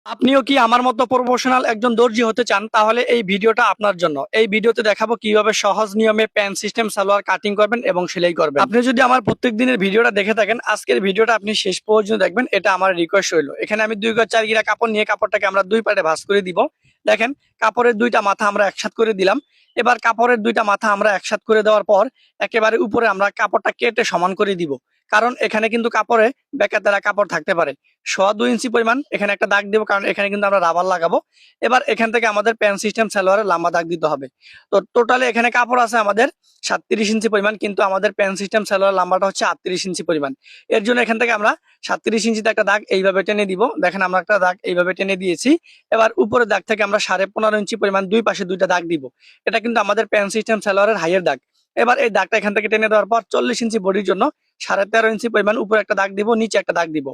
আপনিও কি আমার মতো প্রফেশনাল একজন দর্জি হতে চান? তাহলে এই ভিডিওটা আপনার জন্য। এই ভিডিওতে দেখাবো কিভাবে সহজ নিয়মে প্যান্ট সিস্টেম সালোয়ার কাটিং করবেন এবং সেলাই করবেন। আপনি যদি আমার প্রত্যেক দিনের ভিডিওটা দেখে থাকেন, আজকের ভিডিওটা আপনি শেষ পর্যন্ত দেখবেন, এটা আমার রিকোয়েস্ট রইলো। এখানে আমি 2 গজ 4 গিরা কাপড় নিয়ে কাপড়টাকে আমরা দুই পাটে ভাঁজ করে দিব। দেখেন, কাপড়ের দুইটা মাথা আমরা একসাথে করে দিলাম। এবার কাপড়ের দুইটা মাথা আমরা একসাথে করে দেওয়ার পর একেবারে উপরে আমরা কাপড়টা কেটে সমান করে দিব। কারণ এখানে কিন্তু কাপড়ে বেকাতেরা কাপড় থাকতে পারে। 2.5 ইঞ্চি পরিমাণ এখানে একটা দাগ দেবো, কারণ এখানে কিন্তু আমরা রাবার লাগাবো। এবার এখান থেকে আমাদের প্যান্ট সিস্টেম সালোয়ারে লম্বা দাগ দিতে হবে। তো টোটালি এখানে কাপড় আছে আমাদের 37 ইঞ্চি পরিমাণ, কিন্তু আমাদের প্যান্ট সিস্টেম সালোয়ার লম্বাটা হচ্ছে 38 ইঞ্চি পরিমাণ। এর জন্য এখান থেকে আমরা 37 ইঞ্চিতে একটা দাগ এইভাবে টেনে দিব। দেখেন, আমরা একটা দাগ এইভাবে টেনে দিয়েছি। এবার উপরে দাগ থেকে আমরা 15.5 ইঞ্চি পরিমাণ দুই পাশে দুইটা দাগ দিব। এটা কিন্তু আমাদের প্যান্ট সিস্টেম সালোয়ারের হাইয়ের দাগ। এবার এই দাগটা এখান থেকে টেনে দেওয়ার পর 40 ইঞ্চি বডির জন্য 13.5 ইঞ্চি পরিমাণ উপরে একটা দাগ দিব, নিচে একটা দাগ দিব।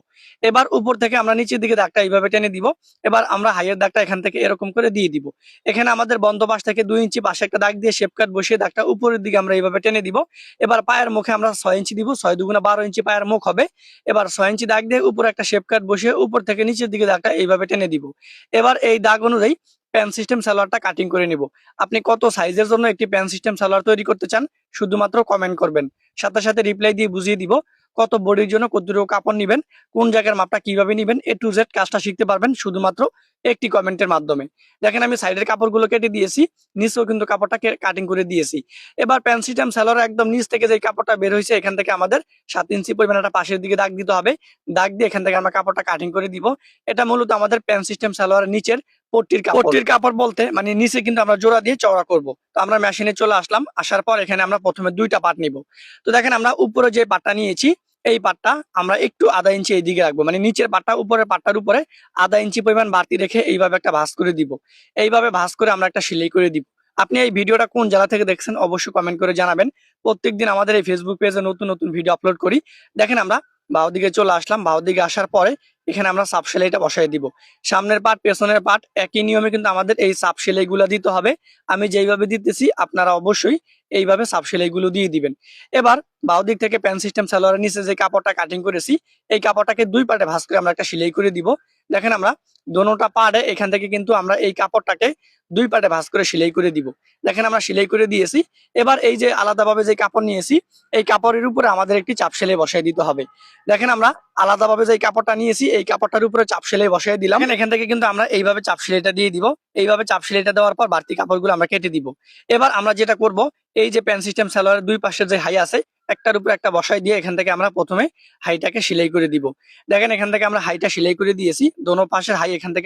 এবার উপর থেকে আমরা নিচের দিকে দাগটা এইভাবে টেনে দিব। এবার আমরা হাইয়ের দাগটা এখান থেকে এরকম করে দিয়ে দিব। এখানে আমাদের বন্ধ পাশ থেকে 2 ইঞ্চি পাশে একটা দাগ দিয়ে শেপ কাট বসিয়ে দাগটা উপরের দিকে আমরা এইভাবে টেনে দিব। এবার পায়ের মুখে আমরা 6 ইঞ্চি দিব, 6 দুগুণা 12 ইঞ্চি পায়ের মুখ হবে। এবার 6 ইঞ্চি দাগ দিয়ে উপরে একটা শেপ কাট বসিয়ে উপর থেকে নিচের দিকে দাগটা এইভাবে টেনে দিব। এবার এই দাগ অনুযায়ী প্যান সিস্টেম সালোয়ারটা কাটিং করে নিব। আপনি কত সাইজের জন্য একটি প্যান সিস্টেম সালোয়ার তৈরি করতে চান শুধুমাত্র কমেন্ট করবেন, সাথে সাথে রিপ্লাই দিয়ে বুঝিয়ে দিব কত বডির জন্য কতটুকু কাপড় নিবেন, কোন জায়গার মাপটা কিভাবে নিবেন, A to Z কাজটা শিখতে পারবেন শুধুমাত্র একটি কমেন্টের মাধ্যমে। দেখেন, আমি সাইডের কাপড়গুলো কেটে দিয়েছি, নিচেও কিন্তু কাপড়টা কাটিং করে দিয়েছি। এবার প্যান্ট সিস্টেম সালোয়ার একদম নিচ থেকে যে কাপড়টা বের হয়েছে এখান থেকে আমাদের 7 ইঞ্চি পরিমাণ একটা পাশের দিকে দাগ দিতে হবে। দাগ দিয়ে এখান থেকে আমরা কাপড়টা কাটিং করে দিব। এটা মূলত আমাদের প্যান্ট সিস্টেম সালোয়ারের নিচের পট্টির কাপড় বলতে মানে নিচে কিন্তু আমরা জোড়া দিয়ে চওড়া করব। তো আমরা মেশিনে চলে আসলাম, আসার পর এখানে আমরা প্রথমে দুইটা পার্ট নিব। তো দেখেন, আমরা উপরে যে পার্টটা নিয়েছি এই পাটটা আমরা একটু আধা ইঞ্চি এইদিকে রাখবো, মানে নিচের পাটটা উপরের পাটটার উপরে আধা ইঞ্চি পরিমাণ বাড়তি রেখে এইভাবে একটা ভাঁজ করে দিব। এইভাবে ভাঁজ করে আমরা একটা সেলাই করে দিব। আপনি এই ভিডিওটা কোন জেলা থেকে দেখছেন অবশ্যই কমেন্ট করে জানাবেন। প্রত্যেকদিন আমাদের এই ফেসবুক পেজে নতুন নতুন ভিডিও আপলোড করি। দেখেন, আমরা বাউ দিকে চলে আসলাম, বাউ দিকে আসার পরে এখানে আমরা সাপ সেলাইটা বসাই দিব। সামনের পাট পেছনের পাট একই নিয়মে কিন্তু আমাদের এই সাপ সেলাই গুলা দিতে হবে। আমি যেইভাবে দিতেছি আপনারা অবশ্যই এইভাবে সাপ সেলাই গুলো দিয়ে দিবেন। এবার বাউ দিক থেকে প্যান্ট সিস্টেম সালোয়ারের নিচে যে কাপড়টা কাটিং করেছি এই কাপড়টাকে দুই পাটে ভাঁজ করে আমরা একটা সেলাই করে দিব। দেখেন, আমরা দোনোটা পাড়ে এখান থেকে কিন্তু আমরা এই কাপড়টাকে দুই পাটে ভাঁজ করে সেলাই করে দিব। দেখেন, আমরা সেলাই করে দিয়েছি। এবার এই যে আলাদাভাবে যে কাপড় নিয়েছি এই কাপড়ের উপরে আমাদের একটি চাপ সেলাই বসাই দিতে হবে। দেখেন, আমরা আলাদাভাবে যে কাপড়টা নিয়েছি এই কাপড়টার উপরে চাপ সেলাই বসাই দিলাম। এখান থেকে কিন্তু আমরা এইভাবে চাপ সেলাইটা দিয়ে দিব। এইভাবে চাপ সেলাইটা দেওয়ার পর বাড়তি কাপড়গুলো আমরা কেটে দিব। এবার আমরা যেটা করব, এই যে প্যান্ট সিস্টেম সালোয়ারের দুই পাশের যে হাই আছে একটার উপর একটা বসাই দিয়ে এখান থেকে আমরা প্রথমে হাইটাকে সেলাই করে দিব। দেখেন, এখান থেকে আমরা হাইটা সেলাই করে দিয়েছি, দোনো পাশের হাই এখান থেকে